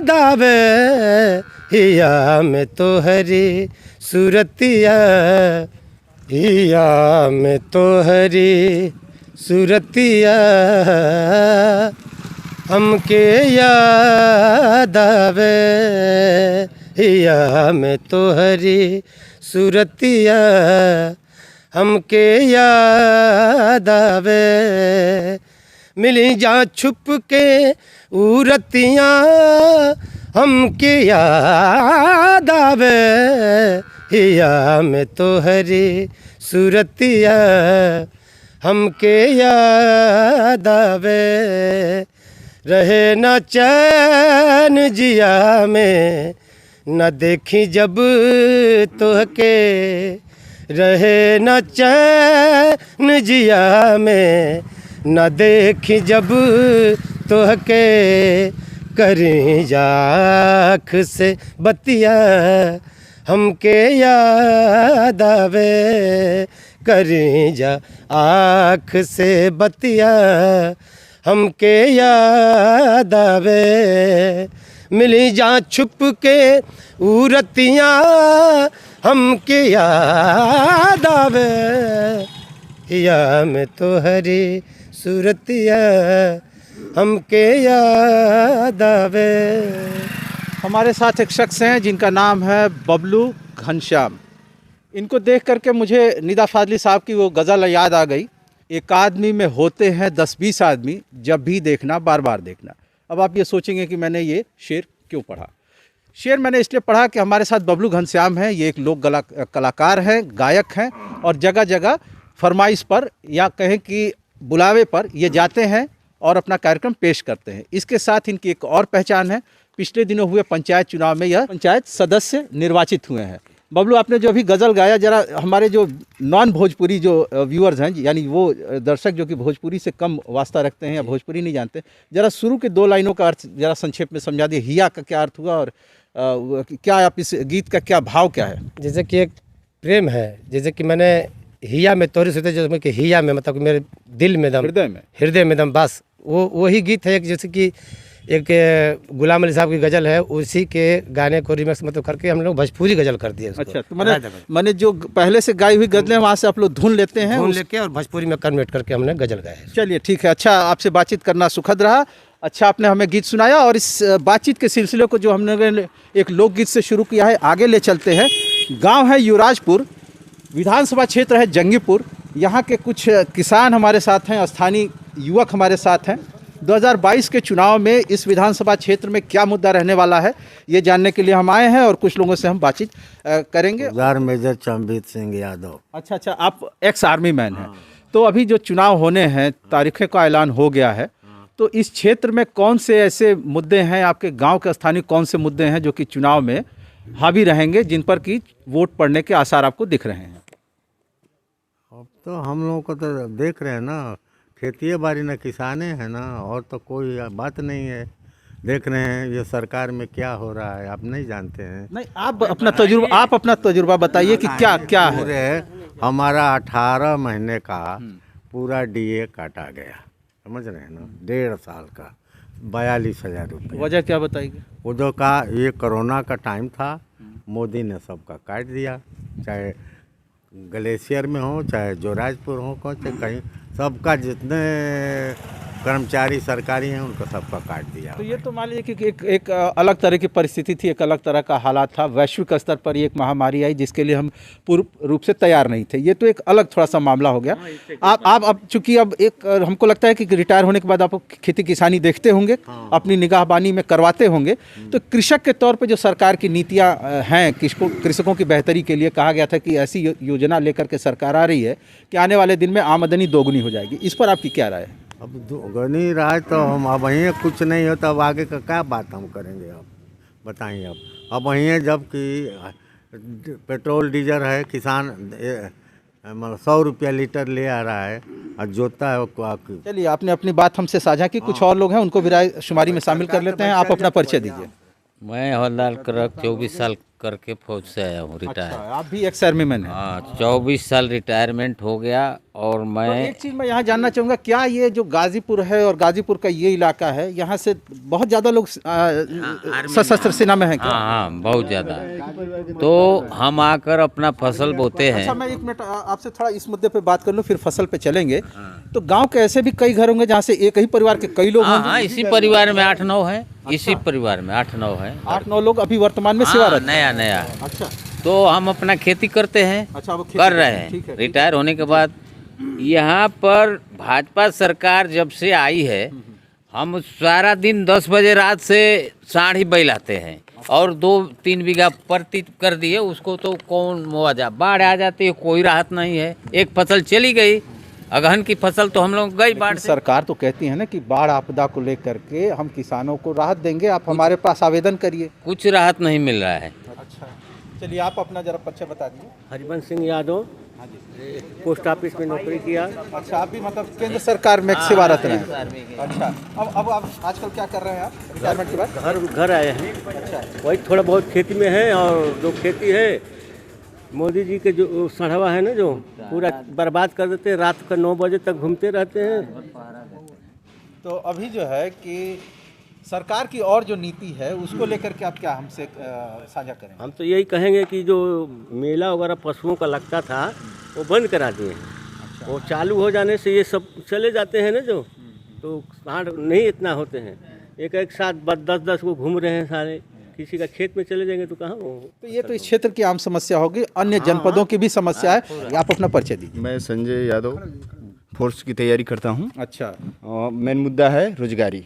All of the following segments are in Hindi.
दावे हिया में तो हरी सूरतिया, हिया में तो हरी सूरतिया, हमके याद आवे हिया में तो हरी सूरतिया, हमके याद आवे। मिली जा छुप के उरतियाँ, हमके याद आवे हिया में तो हरी सूरतिया, हमके याद आवे। रहे न चैन जिया में न देखी जब तोहके, रहे न चैन जिया में न देखी जब तोहके, करी जाख से बतिया, हमके याद आवे। करी जा आँख से बतिया, हमके याद आवे। मिली जा छुप के उरतियाँ, हमके याद आवे हिया में तो हरी सूरतिया, हमके याद आवे। हमारे साथ एक शख्स हैं जिनका नाम है बबलू घनश्याम। इनको देख करके मुझे निदा फाजली साहब की वो गज़ल याद आ गई, एक आदमी में होते हैं 10-20 आदमी, जब भी देखना बार बार देखना। अब आप ये सोचेंगे कि मैंने ये शेर क्यों पढ़ा। शेर मैंने इसलिए पढ़ा कि हमारे साथ बबलू घनश्याम हैं। ये एक लोक कलाकार हैं, गायक हैं, और जगह जगह फरमाइश पर या कहें कि बुलावे पर ये जाते हैं और अपना कार्यक्रम पेश करते हैं। इसके साथ इनकी एक और पहचान है, पिछले दिनों हुए पंचायत चुनाव में यह पंचायत सदस्य निर्वाचित हुए हैं। बबलू, आपने जो अभी गज़ल गाया, ज़रा हमारे जो नॉन भोजपुरी जो व्यूअर्स हैं, यानी वो दर्शक जो कि भोजपुरी से कम वास्ता रखते हैं या भोजपुरी नहीं जानते, ज़रा शुरू के 2 लाइनों का अर्थ ज़रा संक्षेप में समझा दिए। हिया का क्या अर्थ हुआ और क्या आप इस गीत का क्या भाव क्या है? जैसे कि एक प्रेम है, जैसे कि मैंने हिया में तोरी सोते, जैसे कि हिया में मतलब कि मेरे दिल में दम, हृदय में दम, बस वो वही गीत है। जैसे कि एक गुलाम अली साहब की गज़ल है, उसी के गाने को रिमिक्स मतलब करके हम लोग भोजपुरी गज़ल कर दिए। अच्छा, तो मैंने जो पहले से गाई हुई गज़लें वहाँ से आप लोग धुन लेते हैं, धुन लेके और भोजपुरी में कन्वर्ट करके हमने गज़ल गाया है। चलिए ठीक है, अच्छा, आपसे बातचीत करना सुखद रहा। अच्छा, आपने हमें गीत सुनाया और इस बातचीत के सिलसिले को जो हमने एक लोकगीत से शुरू किया है, आगे ले चलते हैं। गाँव है युवराजपुर, विधानसभा क्षेत्र है जंगीपुर। यहाँ के कुछ किसान हमारे साथ हैं, स्थानीय युवक हमारे साथ हैं। 2022 के चुनाव में इस विधानसभा क्षेत्र में क्या मुद्दा रहने वाला है, ये जानने के लिए हम आए हैं और कुछ लोगों से हम बातचीत करेंगे। मेजर चंबित सिंह यादव। अच्छा, आप एक्स आर्मी मैन हैं। तो अभी जो चुनाव होने हैं, तारीखें का ऐलान हो गया है, तो इस क्षेत्र में कौन से ऐसे मुद्दे हैं, आपके गाँव के स्थानीय कौन से मुद्दे हैं जो कि चुनाव में हावी रहेंगे, जिन पर कि वोट पड़ने के आसार आपको दिख रहे हैं? अब तो हम लोगों को तो देख रहे हैं ना, खेती बाड़ी न किसाने हैं ना, और तो कोई बात नहीं है। देख रहे हैं ये सरकार में क्या हो रहा है, आप नहीं जानते हैं। नहीं, आप अपना तजुर्बा बताइए कि क्या क्या है। हमारा 18 महीने का पूरा डीए काटा गया, समझ रहे हैं ना, 1.5 साल का 42,000 रुपये। वजह क्या बताइए? वो जो का ये कोरोना का टाइम था, मोदी ने सबका काट दिया, चाहे ग्लेशियर में हो, चाहे जोराजपुर हो, चाहे कहीं, सबका जितने कर्मचारी सरकारी हैं उनको सबका काट दिया। तो ये तो मान लीजिए कि एक अलग तरह की परिस्थिति थी, एक अलग तरह का हालात था। वैश्विक स्तर पर एक महामारी आई जिसके लिए हम पूर्ण रूप से तैयार नहीं थे। ये तो एक अलग थोड़ा सा मामला हो गया। आप अब चूंकि अब एक हमको लगता है कि रिटायर होने के बाद आप खेती किसानी देखते होंगे, अपनी निगाहबानी में करवाते होंगे। तो कृषक के तौर पर जो सरकार की नीतियाँ हैं, कृषकों की बेहतरी के लिए कहा गया था कि ऐसी योजना लेकर के सरकार आ रही है कि आने वाले दिन में आमदनी दोगुनी हो जाएगी, इस पर आपकी क्या राय है? अब दोगुनी राय तो हम अब वहीं कुछ नहीं हो, तो अब आगे का क्या बात हम करेंगे? अब बताइए। अब वहीं जबकि पेट्रोल डीजल है, किसान 100 रुपया लीटर ले आ रहा है और जोतता है। चलिए, आपने अपनी बात हमसे साझा की, कुछ और लोग हैं उनको भी राय शुमारी में शामिल कर लेते हैं। आप अपना परिचय दीजिए। मैं हवलदार करक 24 साल करके फौज से आया हूँ, रिटायर। अच्छा, आप भी एक्स आर्मी मैन हैं? हाँ, 24 साल रिटायरमेंट हो गया और तो मैं एक चीज़ मैं यहाँ जानना चाहूँगा, क्या ये जो गाजीपुर है और गाजीपुर का ये इलाका है, यहाँ से बहुत ज़्यादा लोग सशस्त्र सेना में हैं क्या? हाँ हाँ बहुत ज़्यादा। तो हम आकर अपना फसल बोते हैं। अच्छा, मैं एक मिनट आपसे थोड़ा इस मुद्दे पे बात कर लूँ, फिर फसल पे चलेंगे। तो गांव के ऐसे भी कई घर होंगे जहाँ से एक ही परिवार के कई लोग हाँ होंगे? हाँ, इसी परिवार में 8-9 है। इसी परिवार में 8-9 है। 8-9 लोग अभी वर्तमान में सेवा हाँ, रखते नया नया। हैं। अच्छा तो हम अपना खेती करते हैं। अच्छा, वो खेती कर रहे करते हैं, ठीक हैं। है। रिटायर होने के बाद यहाँ पर भाजपा सरकार जब से आई है, हम सारा दिन 10 बजे रात से साढ़ ही बैलाते हैं और 2-3 बीघा प्रति कर दिए उसको। तो कौन मुआवजा, बाढ़ आ जाती है, कोई राहत नहीं है। एक फसल चली गई, अगहन की फसल तो हम लोग गई बाढ़ लेकिन से। सरकार तो कहती है ना कि बाढ़ आपदा को लेकर के हम किसानों को राहत देंगे, आप हमारे पास आवेदन करिए। कुछ राहत नहीं मिल रहा है। अच्छा, चलिए आप अपना जरा परिचय बता दीजिए। हरिवंश सिंह यादव, पोस्ट ऑफिस में नौकरी किया। अच्छा, आप भी मतलब केंद्र सरकार में सेवारत रहे हैं। अच्छा, अब आप आजकल क्या कर रहे हैं आप रिटायरमेंट के बाद? घर आए हैं। अच्छा, वही थोड़ा बहुत खेती में है, और जो खेती है मोदी जी के जो सढ़वा है ना, जो पूरा बर्बाद कर देते हैं। रात का 9 बजे तक घूमते रहते हैं। तो अभी जो है कि सरकार की और जो नीति है उसको लेकर के आप क्या हमसे साझा करें? हम तो यही कहेंगे कि जो मेला वगैरह पशुओं का लगता था वो बंद करा दिए हैं। वो चालू हो जाने से ये सब चले जाते हैं ना, जो तो सांड नहीं इतना होते हैं। एक साथ 10-10 को घूम रहे हैं सारे। किसी का खेत में चले जाएंगे तो कहाँ वो। तो ये तो इस क्षेत्र की आम समस्या होगी, अन्य जनपदों की भी समस्या है। आप अपना परिचय दीजिए। मैं संजय यादव, फोर्स की तैयारी करता हूँ। अच्छा, मेन मुद्दा है रोजगारी।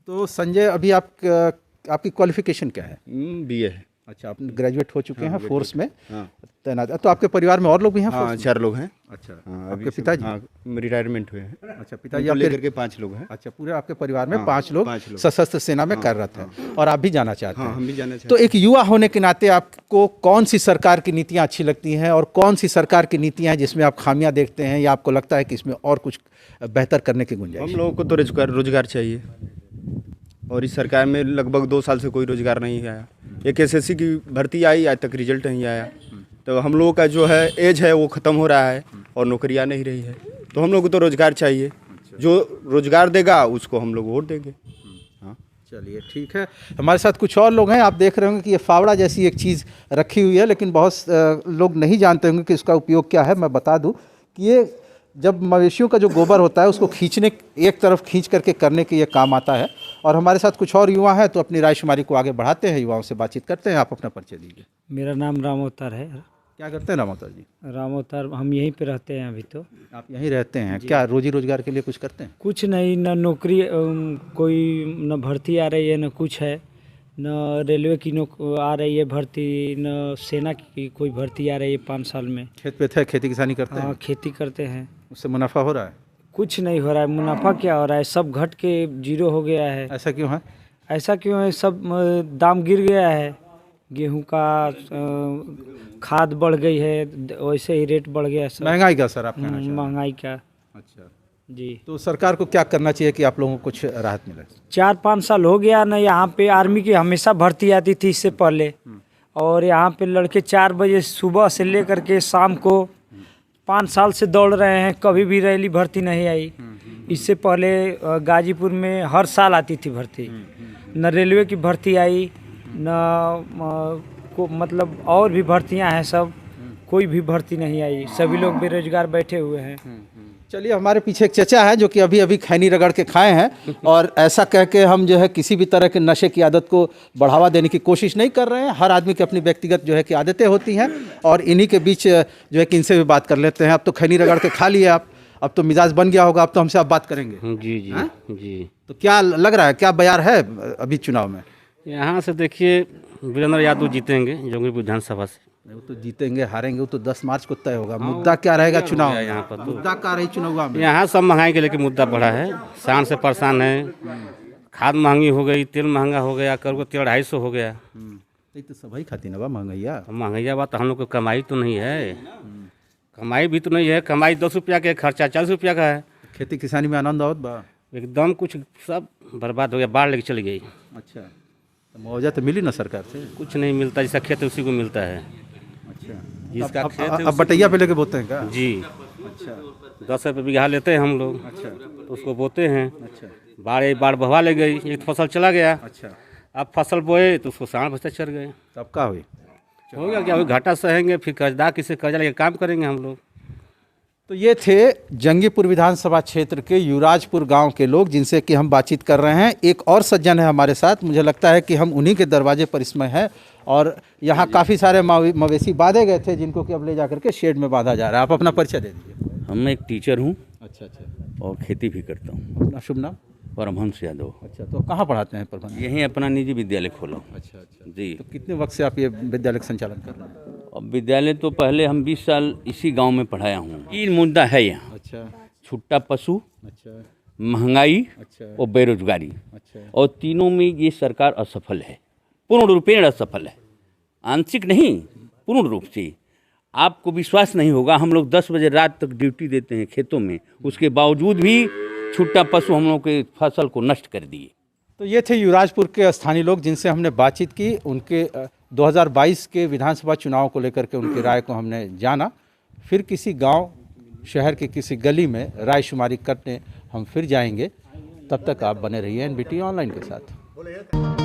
तो संजय, अभी आपकी क्वालिफिकेशन क्या है? बीए है। अच्छा, आप ग्रेजुएट हो चुके हैं, फोर्स में हाँ। तैनात। तो आपके परिवार में और लोग भी हैं? हाँ, 4 लोग हैं। अच्छा, हाँ, आपके पिताजी? हाँ, रिटायरमेंट हुए हैं। अच्छा, पिताजी उनको आपके लेकर के 5 लोग हैं। अच्छा, पूरे आपके परिवार में हाँ, 5 लोग 5 लोग। सशस्त्र सेना में कार्यरत हैं और आप भी जाना चाहते हाँ, हैं? हम भी जाना चाहते तो एक युवा होने के नाते आपको कौन सी सरकार की नीतियां अच्छी लगती हैं और कौन सी सरकार की नीतियां हैं जिसमें आप खामियां देखते हैं या आपको लगता है कि इसमें और कुछ बेहतर करने की हैं। गुंजाइश? हम लोगों को तो रोजगार चाहिए, और इस सरकार में लगभग 2 साल से कोई रोजगार नहीं आया। एक एसएससी की भर्ती आई, आज तक रिजल्ट नहीं आया। तो हम लोगों का जो है एज है वो ख़त्म हो रहा है और नौकरी आ नहीं रही है। तो हम लोग को तो रोजगार चाहिए। जो रोजगार देगा उसको हम लोग वोट देंगे। हाँ, चलिए ठीक है। हमारे साथ कुछ और लोग हैं। आप देख रहे होंगे कि ये फावड़ा जैसी एक चीज़ रखी हुई है, लेकिन बहुत लोग नहीं जानते होंगे कि इसका उपयोग क्या है। मैं बता दूं कि ये जब मवेशियों का जो गोबर होता है उसको खींचने, एक तरफ खींच करके करने के ये काम आता है। और हमारे साथ कुछ और युवा हैं, तो अपनी रायशुमारी को आगे बढ़ाते हैं, युवाओं से बातचीत करते हैं। आप अपना परिचय दीजिए। मेरा नाम राम अवतार है। क्या करते हैं रामोतर जी? राम अवतार, हम यहीं पे रहते हैं अभी तो। आप यहीं रहते हैं? क्या रोजी रोजगार के लिए कुछ करते हैं? कुछ नहीं, न नौकरी कोई न भर्ती आ रही है, न कुछ है, न रेलवे की आ रही है भर्ती, न सेना की कोई भर्ती आ रही है 5 साल में। खेत पे थे, खेती किसानी करते हाँ, हैं? खेती करते हैं। उससे मुनाफा हो रहा है? कुछ नहीं हो रहा है। मुनाफा क्या हो रहा है, सब घट के 0 हो गया है। ऐसा क्यों है? ऐसा क्यों है, सब दाम गिर गया है। गेहूं का खाद बढ़ गई है, वैसे ही रेट बढ़ गया है सब। महंगाई का सर आप कहना चाह रहे हैं? महंगाई का। अच्छा, जी। तो सरकार को क्या करना चाहिए कि आप लोगों को कुछ राहत मिले? 4-5 साल हो गया ना, यहाँ पे आर्मी की हमेशा भर्ती आती थी इससे पहले। और यहाँ पे लड़के 4 बजे सुबह से लेकर के शाम को 5 साल से दौड़ रहे हैं, कभी भी रैली भर्ती नहीं आई। इससे पहले गाजीपुर में हर साल आती थी भर्ती, न रेलवे की भर्ती आई, न को मतलब और भी भर्तियां हैं, सब कोई भी भर्ती नहीं आई। सभी लोग बेरोजगार बैठे हुए हैं। चलिए, हमारे पीछे एक चचा है जो कि अभी अभी खैनी रगड़ के खाए हैं, और ऐसा कह के हम जो है किसी भी तरह के नशे की आदत को बढ़ावा देने की कोशिश नहीं कर रहे हैं। हर आदमी की अपनी व्यक्तिगत जो है कि आदतें होती हैं, और इन्हीं के बीच जो है कि इनसे भी बात कर लेते हैं। अब तो खैनी रगड़ के खा लिए आप, अब तो मिजाज बन गया होगा, अब तो हमसे आप बात करेंगे। जी जी हाँ? जी। तो क्या लग रहा है, क्या बयार है अभी चुनाव में? यहाँ से देखिए वीरेंद्र यादव जीतेंगे जंगीपुर विधानसभा से। वो तो जीतेंगे हारेंगे वो तो 10 मार्च को तय होगा। मुद्दा क्या रहेगा चुनाव में? यहाँ पर तो मुद्दा क्या रही चुनाव में? यहाँ सब महंगाई के लेके मुद्दा बढ़ा है। शान से परेशान है। खाद महंगी हो गई, तेल महंगा हो गया, करोड़ तेल 250 हो गया। तो सभी खाती ना बा महंगाइया। महंगाई बात हम लोग को कमाई तो नहीं है। कमाई भी तो नहीं है। कमाई 10 रुपया के, खर्चा 40 रुपया का है। खेती किसानी में आनंद आवत बा? एकदम कुछ सब बर्बाद हो गया, बाढ़ लेके चली गई। अच्छा, तो मुआवजा तो मिली ना सरकार से? कुछ नहीं मिलता, जिसका खेत है उसी को मिलता है। अच्छा, जिसका खेत है अब बटैया पे लेके बोते हैं क्या? जी। अच्छा, 10 रुपये बीघा लेते हैं हम लोग। अच्छा तो उसको बोते हैं। अच्छा बाढ़ बहवा ले गई, एक फसल चला गया। अच्छा, अब फसल बोए तो उसको सांड भैंसा चढ़ गए। तब का हुई? हो गया क्या, अभी घाटा सहेंगे, फिर कर्जदार किसे कर्जा लेके काम करेंगे हम लोग। तो ये थे जंगीपुर विधानसभा क्षेत्र के युवराजपुर गांव के लोग जिनसे कि हम बातचीत कर रहे हैं। एक और सज्जन है हमारे साथ, मुझे लगता है कि हम उन्हीं के दरवाजे पर इसमें हैं और यहाँ काफ़ी सारे मवेशी बांधे गए थे जिनको कि अब ले जाकर के शेड में बांधा जा रहा है। आप अपना परिचय दे दीजिए। हम एक टीचर हूँ अच्छा, और खेती भी करता हूँ। अपना शुभ नाम? परमहंस यादव। अच्छा, तो कहाँ पढ़ाते हैं परमहंस? यहीं अपना निजी विद्यालय खोला। अच्छा, जी। तो कितने वक्त से आप ये विद्यालय का संचालन कर रहे हैं? अब विद्यालय तो पहले हम 20 साल इसी गांव में पढ़ाया हूँ। 3 मुद्दा है यहाँ: अच्छा छुट्टा पशु, अच्छा महंगाई अच्छा और बेरोजगारी। अच्छा और तीनों में ये सरकार असफल है, पूर्ण रूपेण असफल है। आंशिक नहीं, पूर्ण रूप से। आपको विश्वास नहीं होगा, हम लोग 10 बजे रात तक ड्यूटी देते हैं खेतों में, उसके बावजूद भी छुट्टा पशु हम लोग के फसल को नष्ट कर दिए। तो ये थे युवराजपुर के स्थानीय लोग जिनसे हमने बातचीत की। उनके 2022 के विधानसभा चुनाव को लेकर के उनकी राय को हमने जाना। फिर किसी गांव शहर के किसी गली में रायशुमारी करने हम फिर जाएंगे। तब तक आप बने रहिए NBT ऑनलाइन के साथ।